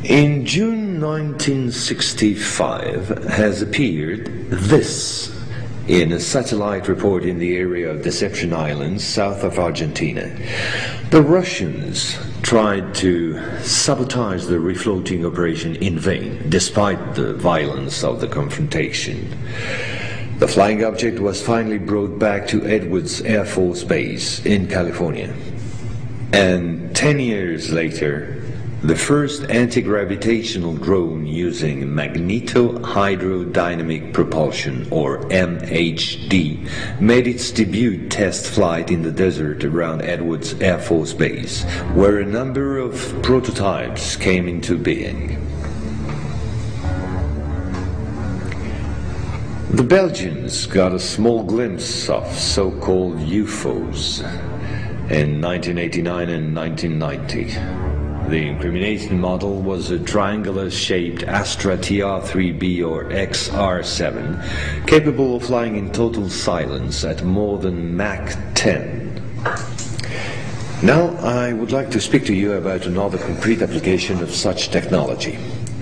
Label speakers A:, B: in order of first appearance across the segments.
A: In June 1965 has appeared this in a satellite report in the area of Deception Islands, south of Argentina. The Russians tried to sabotage the refloating operation in vain, despite the violence of the confrontation. The flying object was finally brought back to Edwards Air Force Base in California. And 10 years later, the first anti-gravitational drone using magneto-hydrodynamic propulsion, or MHD, made its debut test flight in the desert around Edwards Air Force Base, where a number of prototypes came into being. The Belgians got a small glimpse of so-called UFOs in 1989 and 1990. The incrimination model was a triangular-shaped Astra TR-3B or XR-7, capable of flying in total silence at more than Mach 10. Now I would like to speak to you about another concrete application of such technology,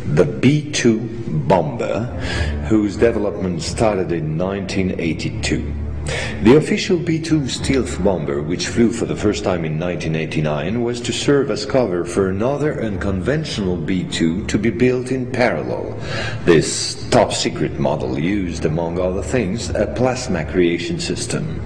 A: the B-2 bomber, whose development started in 1982. The official B-2 stealth bomber, which flew for the first time in 1989, was to serve as cover for another unconventional B-2 to be built in parallel. This top-secret model used, among other things, a plasma creation system,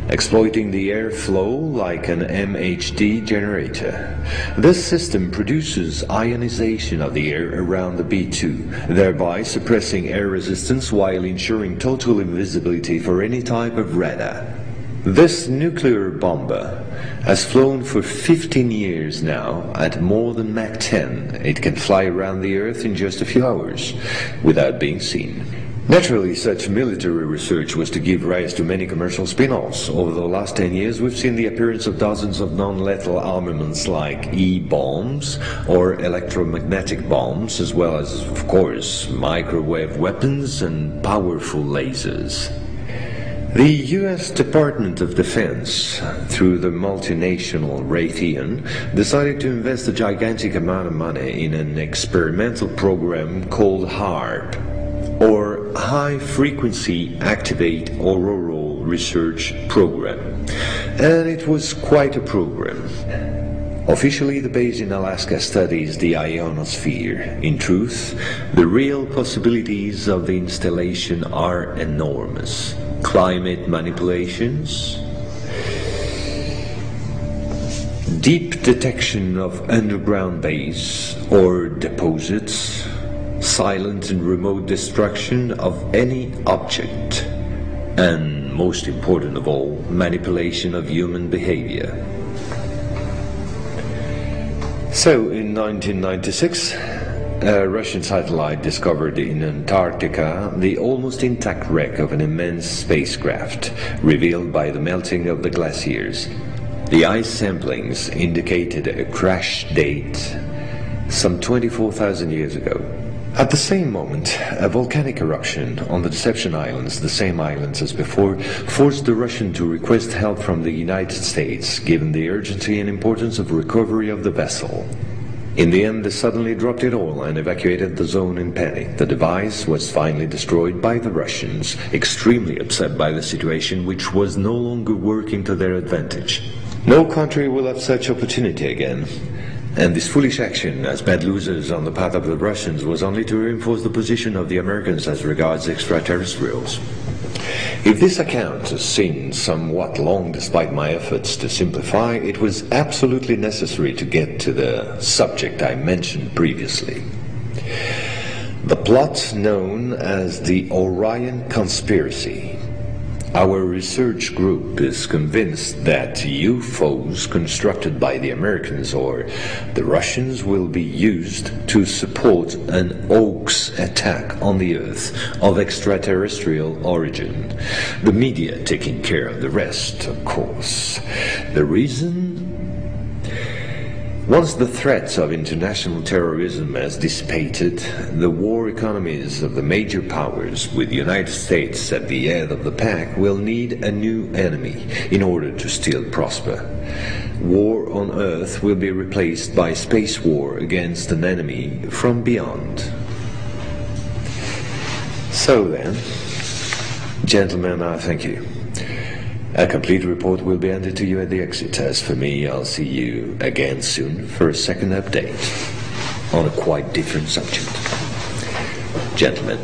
A: exploiting the airflow like an MHD generator. This system produces ionization of the air around the B-2, thereby suppressing air resistance while ensuring total invisibility for any type of radar. This nuclear bomber has flown for 15 years now at more than Mach 10. It can fly around the Earth in just a few hours without being seen. Naturally, such military research was to give rise to many commercial spin-offs. Over the last 10 years, we've seen the appearance of dozens of non-lethal armaments like E-bombs or electromagnetic bombs, as well as, of course, microwave weapons and powerful lasers. The U.S. Department of Defense, through the multinational Raytheon, decided to invest a gigantic amount of money in an experimental program called HAARP, or High Frequency Activate Auroral Research Program. And it was quite a program. Officially, the base in Alaska studies the ionosphere. In truth, the real possibilities of the installation are enormous. Climate manipulations, deep detection of underground base or deposits, silent and remote destruction of any object, and most important of all, manipulation of human behavior. So in 1996, a Russian satellite discovered in Antarctica the almost intact wreck of an immense spacecraft, revealed by the melting of the glaciers. The ice samplings indicated a crash date some 24,000 years ago. At the same moment, a volcanic eruption on the Deception Islands, the same islands as before, forced the Russian to request help from the United States, given the urgency and importance of recovery of the vessel. In the end, they suddenly dropped it all and evacuated the zone in panic. The device was finally destroyed by the Russians, extremely upset by the situation, which was no longer working to their advantage. No country will have such opportunity again. And this foolish action, as bad losers on the part of the Russians, was only to reinforce the position of the Americans as regards extraterrestrials. If this account seemed somewhat long despite my efforts to simplify, it was absolutely necessary to get to the subject I mentioned previously. The plot known as the Orion conspiracy. Our research group is convinced that UFOs constructed by the Americans or the Russians will be used to support an hoax attack on the Earth of extraterrestrial origin. The media taking care of the rest, of course. The reason? Once the threats of international terrorism has dissipated, the war economies of the major powers, with the United States at the head of the pack, will need a new enemy in order to still prosper. war on Earth will be replaced by space war against an enemy from beyond. So then, gentlemen, I thank you. A complete report will be handed to you at the exit. As for me, I'll see you again soon for a second update on a quite different subject. Gentlemen.